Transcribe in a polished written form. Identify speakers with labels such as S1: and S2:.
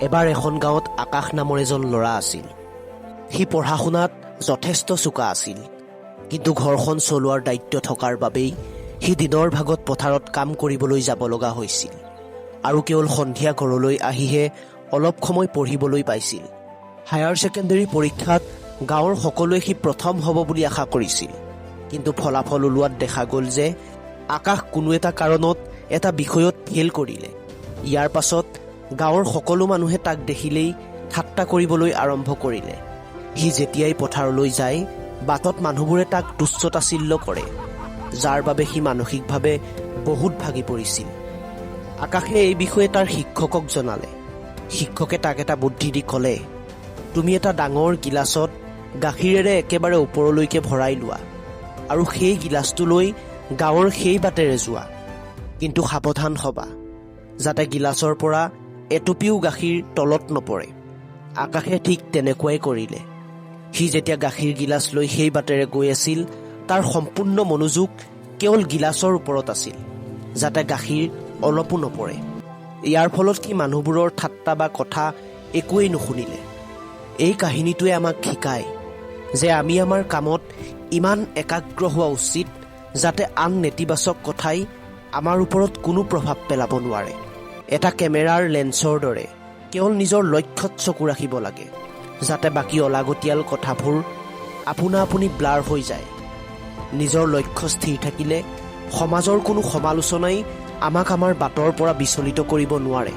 S1: এবাৰ এখন গাঁৱত আকাশ নামৰ এজন ল'ৰা আছিল। সি পঢ়া শুনাত যথেষ্ট চোকা আছিল, কিন্তু ঘৰখন চলোৱাৰ দায়িত্ব থকাৰ বাবেই সি দিনৰ ভাগত পথাৰত কাম কৰিবলৈ যাব লগা হৈছিল আৰু কেৱল সন্ধিয়া ঘৰলৈ আহিহে অলপ সময় পঢ়িবলৈ পাইছিল। হায়াৰ ছেকেণ্ডেৰী পৰীক্ষাত গাঁৱৰ সকলোৱে সি প্ৰথম হ'ব বুলি আশা কৰিছিল, কিন্তু ফলাফল ওলোৱাত দেখা গ'ল যে আকাশ কোনো এটা কাৰণত এটা বিষয়ত ফেইল কৰিলে। ইয়াৰ পাছত গাঁৱৰ সকলো মানুহে তাক দেখিলেই ঠাট্টা কৰিবলৈ আৰম্ভ কৰিলে। সি যেতিয়াই পথাৰলৈ যায় বাটত মানুহবোৰে তাক তুচ্ছ তাচ্ছিল্য কৰে, যাৰ বাবে সি মানসিকভাৱে বহুত ভাগি পৰিছিল। আকাশে এই বিষয়ে তাৰ শিক্ষকক জনালে। শিক্ষকে তাক এটা বুদ্ধি দি ক'লে, তুমি এটা ডাঙৰ গিলাচত গাখীৰেৰে একেবাৰে ওপৰলৈকে ভৰাই লোৱা আৰু সেই গিলাচটো লৈ গাঁৱৰ সেই বাটেৰে যোৱা, কিন্তু সাৱধান হ'বা যাতে গিলাচৰ পৰা এটুপিও গাখীৰ তলত নপৰে। আকাশে ঠিক তেনেকুৱাই কৰিলে। সি যেতিয়া গাখীৰ গিলাচ লৈ সেই বাটেৰে গৈ আছিল, তাৰ সম্পূৰ্ণ মনোযোগ কেৱল গিলাচৰ ওপৰত আছিল, যাতে গাখীৰ অলপো নপৰে। ইয়াৰ ফলত সি মানুহবোৰৰ ঠাট্টা বা কথা একোৱেই নুশুনিলে। এই কাহিনীটোৱে আমাক শিকায় যে আমি আমাৰ কামত ইমান একাগ্ৰ হোৱা উচিত যাতে আন নেতিবাচক কথাই আমাৰ ওপৰত কোনো প্ৰভাৱ পেলাব নোৱাৰে। এটা কেমেৰাৰ লেন্সৰ দৰে কেৱল নিজৰ লক্ষ্যত চকু ৰাখিব লাগে, যাতে বাকী অলাগতিয়াল কথাবোৰ আপোনা আপুনি ব্লাৰ হৈ যায়। নিজৰ লক্ষ্য স্থিৰ থাকিলে সমাজৰ কোনো সমালোচনাই আমাক আমাৰ বাটৰ পৰা বিচলিত কৰিব নোৱাৰে।